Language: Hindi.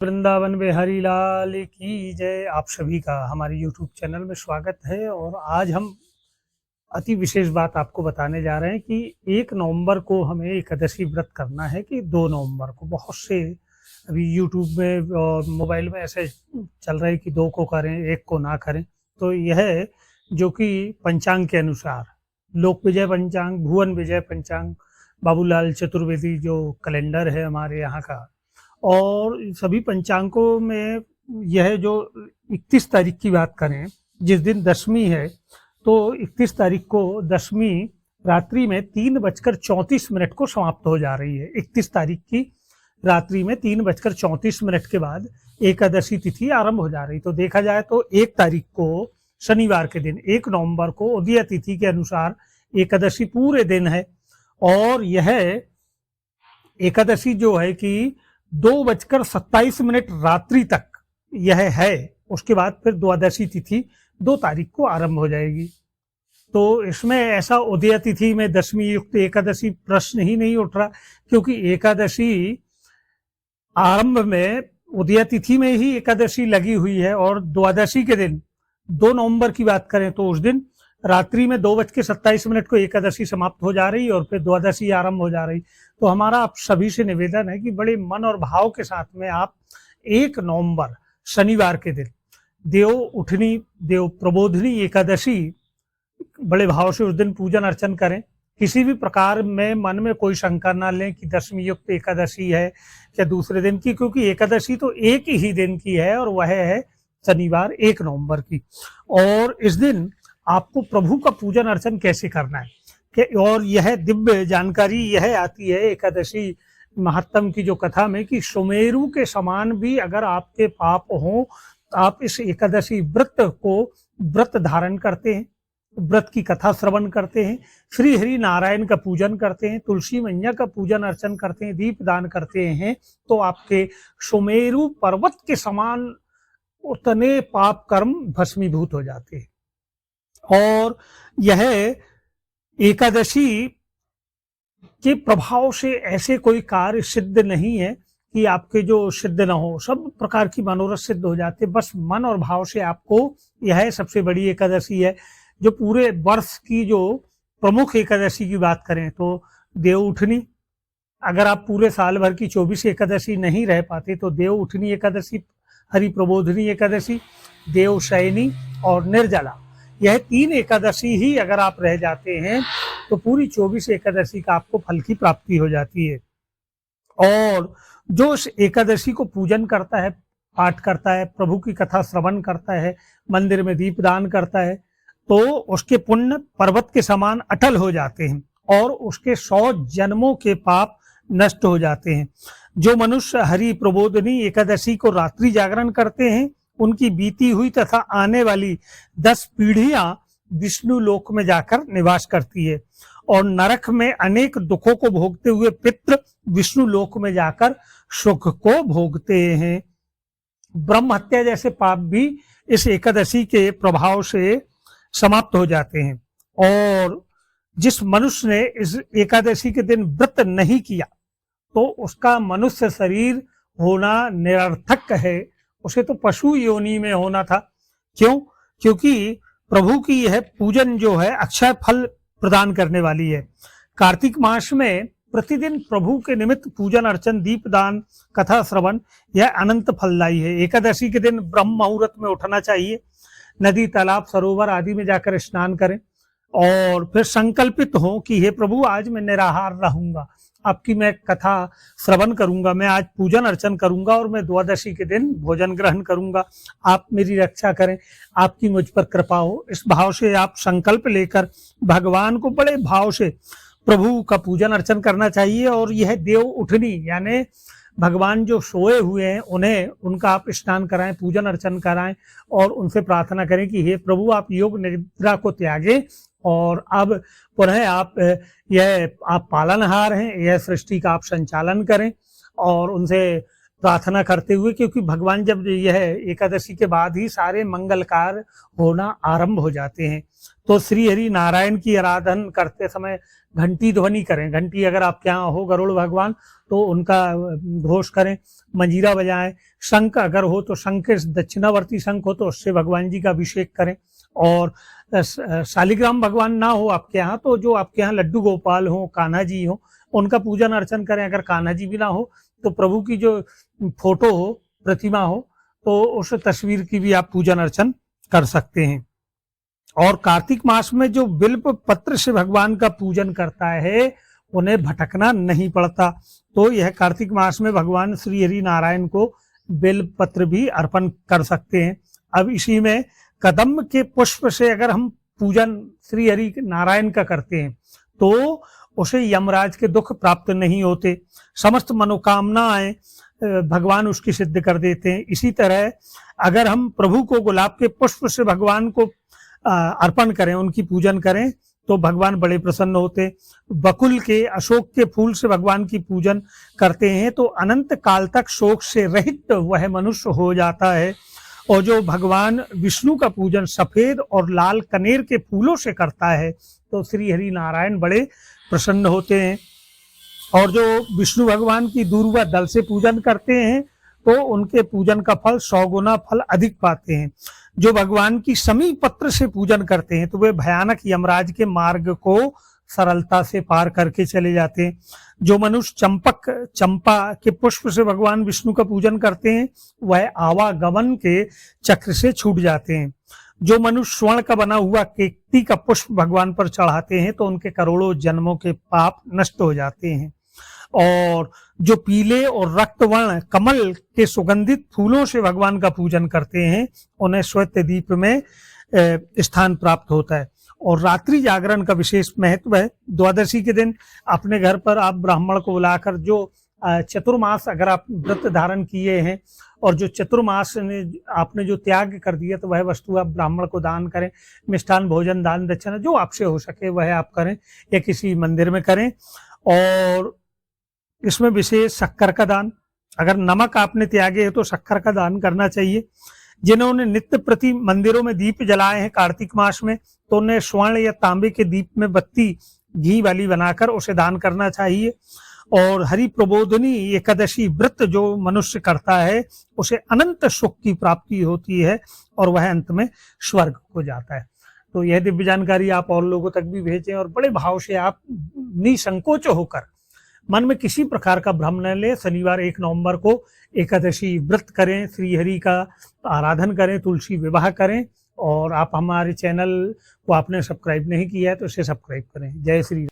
वृंदावन बिहारी लाल की जय। आप सभी का हमारे YouTube चैनल में स्वागत है। और आज हम अति विशेष बात आपको बताने जा रहे हैं कि 1 नवंबर को हमें एकादशी व्रत करना है कि 2 नवंबर को। बहुत से अभी YouTube में और मोबाइल में ऐसे चल रहे हैं कि 2 को करें, 1 को ना करें। तो यह जो कि पंचांग के अनुसार लोक विजय पंचांग, भुवन विजय पंचांग, बाबूलाल चतुर्वेदी जो कैलेंडर है हमारे यहाँ का, और सभी पंचांगों में यह जो 31 तारीख की बात करें, जिस दिन दशमी है, तो 31 तारीख को दशमी रात्रि में 3:34 को समाप्त हो जा रही है। 31 तारीख की रात्रि में 3:34 के बाद एकादशी तिथि आरंभ हो जा रही। तो देखा जाए तो 1 तारीख को शनिवार के दिन 1 नवंबर को उदय तिथि के अनुसार एकादशी पूरे दिन है। और यह एकादशी जो है कि 2:27 रात्रि तक यह है। उसके बाद फिर द्वादशी तिथि 2 तारीख को आरंभ हो जाएगी। तो इसमें ऐसा उदय तिथि में दशमी युक्त एकादशी प्रश्न ही नहीं उठ रहा, क्योंकि एकादशी आरंभ में उदय तिथि में ही एकादशी लगी हुई है। और द्वादशी के दिन 2 नवंबर की बात करें तो उस दिन रात्रि में 2:27 को एकादशी समाप्त हो जा रही और फिर द्वादशी आरंभ हो जा रही। तो हमारा आप सभी से निवेदन है कि बड़े मन और भाव के साथ में आप 1 नवंबर शनिवार के दिन देव उठनी, देव प्रबोधनी एकादशी बड़े भाव से उस दिन पूजन अर्चन करें। किसी भी प्रकार में मन में कोई शंका ना लें कि दशमी युक्त एकादशी है या दूसरे दिन की, क्योंकि एकादशी तो एक ही दिन की है और वह है शनिवार 1 नवंबर की। और इस दिन आपको प्रभु का पूजन अर्चन कैसे करना है और यह दिव्य जानकारी यह आती है एकादशी महात्म की जो कथा में कि सुमेरु के समान भी अगर आपके पाप हो, आप इस एकादशी व्रत धारण करते हैं, व्रत की कथा श्रवण करते हैं, श्री हरि नारायण का पूजन करते हैं, तुलसी मैया का पूजन अर्चन करते हैं, दीप दान करते हैं, तो आपके सुमेरु पर्वत के समान उतने पाप कर्म भस्मीभूत हो जाते हैं। और यह एकादशी के प्रभाव से ऐसे कोई कार्य सिद्ध नहीं है कि आपके जो सिद्ध न हो, सब प्रकार की मनोरथ सिद्ध हो जाते। बस मन और भाव से आपको, यह सबसे बड़ी एकादशी है। जो पूरे वर्ष की जो प्रमुख एकादशी की बात करें तो देव उठनी, अगर आप पूरे साल भर की 24 एकादशी नहीं रह पाते तो देव उठनी एकादशी, हरि प्रबोधनी एकादशी, देव शयनी और निर्जला, यह 3 एकादशी ही अगर आप रह जाते हैं तो पूरी 24 एकादशी का आपको फल की प्राप्ति हो जाती है। और जो इस एकादशी को पूजन करता है, पाठ करता है, प्रभु की कथा श्रवण करता है, मंदिर में दीप दान करता है, तो उसके पुण्य पर्वत के समान अटल हो जाते हैं और उसके 100 जन्मों के पाप नष्ट हो जाते हैं। जो मनुष्य हरि प्रबोधनी एकादशी को रात्रि जागरण करते हैं, उनकी बीती हुई तथा आने वाली 10 पीढ़ियां विष्णु लोक में जाकर निवास करती है और नरक में अनेक दुखों को भोगते हुए पितृ विष्णु लोक में जाकर सुख को भोगते हैं। ब्रह्म हत्या जैसे पाप भी इस एकादशी के प्रभाव से समाप्त हो जाते हैं। और जिस मनुष्य ने इस एकादशी के दिन व्रत नहीं किया तो उसका मनुष्य शरीर होना निरर्थक है, उसे तो पशु योनि में होना था। क्यों? क्योंकि प्रभु की यह पूजन जो है अक्षय फल प्रदान करने वाली है। कार्तिक मास में प्रतिदिन प्रभु के निमित्त पूजन अर्चन, दीप दान, कथा श्रवण, यह अनंत फलदायी है। एकादशी के दिन ब्रह्म मुहूर्त में उठना चाहिए, नदी, तालाब, सरोवर आदि में जाकर स्नान करें और फिर संकल्पित हो कि हे प्रभु, आज मैं निराहार रहूंगा, आपकी मैं कथा श्रवण करूंगा, मैं आज पूजन अर्चन करूंगा और मैं द्वादशी के दिन भोजन ग्रहण करूंगा, आप मेरी रक्षा करें, आपकी मुझ पर कृपा हो। इस भाव से आप संकल्प लेकर भगवान को बड़े भाव से प्रभु का पूजन अर्चन करना चाहिए। और यह देव उठनी यानी भगवान जो सोए हुए हैं उन्हें, उनका आप स्नान कराएं, पूजन अर्चन कराएं और उनसे प्रार्थना करें कि हे प्रभु, आप योग निद्रा को त्यागें और अब पुनः आप पालनहार हैं, यह सृष्टि का आप संचालन करें। और उनसे प्रार्थना करते हुए, क्योंकि भगवान जब यह एकादशी के बाद ही सारे मंगल कार्य होना आरंभ हो जाते हैं। तो श्री हरि नारायण की आराधना करते समय घंटी ध्वनि करें। घंटी अगर आपके यहाँ हो गरुड़ भगवान तो उनका घोष करें, मंजीरा बजाएं। शंख अगर हो तो शंख, दक्षिणावर्ती शंख हो तो उससे भगवान जी का अभिषेक करें। और शालिग्राम भगवान ना हो आपके यहाँ तो जो आपके यहाँ लड्डू गोपाल हो, कान्हा जी हो, उनका पूजन अर्चन करें। अगर कान्हा जी भी ना हो तो प्रभु की जो फोटो हो, प्रतिमा हो, तो उस तस्वीर की भी आप पूजन अर्चन कर सकते हैं। और कार्तिक मास में जो बिल्व पत्र से भगवान का पूजन करता है उन्हें भटकना नहीं पड़ता। तो यह कार्तिक मास में भगवान श्री हरि नारायण को बिल्व पत्र भी अर्पण कर सकते हैं। अब इसी में कदम्ब के पुष्प से अगर हम पूजन श्री हरि नारायण का करते हैं तो उसे यमराज के दुख प्राप्त नहीं होते, समस्त मनोकामनाएं भगवान उसकी सिद्ध कर देते हैं। इसी तरह अगर हम प्रभु को गुलाब के पुष्प से भगवान को अर्पण करें, उनकी पूजन करें, तो भगवान बड़े प्रसन्न होते। बकुल के, अशोक के फूल से भगवान की पूजन करते हैं तो अनंत काल तक शोक से रहित वह मनुष्य हो जाता है। और जो भगवान विष्णु का पूजन सफेद और लाल कनेर के फूलों से करता है तो श्री हरि नारायण बड़े प्रसन्न होते हैं। और जो विष्णु भगवान की दूर्वा दल से पूजन करते हैं तो उनके पूजन का फल 100 गुना फल अधिक पाते हैं। जो भगवान की समी पत्र से पूजन करते हैं तो वे भयानक यमराज के मार्ग को सरलता से पार करके चले जाते हैं। जो मनुष्य चंपा के पुष्प से भगवान विष्णु का पूजन करते हैं वह आवागमन के चक्र से छूट जाते हैं। जो मनुष्य स्वर्ण का बना हुआ केकती का पुष्प भगवान पर चढ़ाते हैं तो उनके करोड़ों जन्मों के पाप नष्ट हो जाते हैं। और जो पीले और रक्त वर्ण कमल के सुगंधित फूलों से भगवान का पूजन करते हैं उन्हें श्वेत दीप में स्थान प्राप्त होता है। और रात्रि जागरण का विशेष महत्व है। द्वादशी के दिन अपने घर पर आप ब्राह्मण को बुलाकर जो चतुर्मास अगर आप व्रत धारण किए हैं और जो चतुर्मास ने आपने जो त्याग कर दिया तो वह वस्तु आप ब्राह्मण को दान करें। मिष्ठान भोजन, दान दक्षिणा जो आपसे हो सके वह आप करें या किसी मंदिर में करें। और इसमें विशेष शक्कर का दान, अगर नमक आपने त्यागे है तो शक्कर का दान करना चाहिए। जिन्होंने नित्य प्रति मंदिरों में दीप जलाए हैं कार्तिक मास में तो उन्हें स्वर्ण या तांबे के दीप में बत्ती घी वाली बनाकर उसे दान करना चाहिए। और हरि प्रबोधनी एकादशी व्रत जो मनुष्य करता है उसे अनंत सुख की प्राप्ति होती है और वह अंत में स्वर्ग को जाता है। तो यह दिव्य जानकारी आप और लोगों तक भी भेजें और बड़े भाव से आप निसंकोच होकर मन में किसी प्रकार का भ्रम न ले। शनिवार 1 नवंबर को एकादशी व्रत करें, श्री हरि का आराधन करें, तुलसी विवाह करें। और आप हमारे चैनल को आपने सब्सक्राइब नहीं किया है तो इसे सब्सक्राइब करें। जय श्री राम।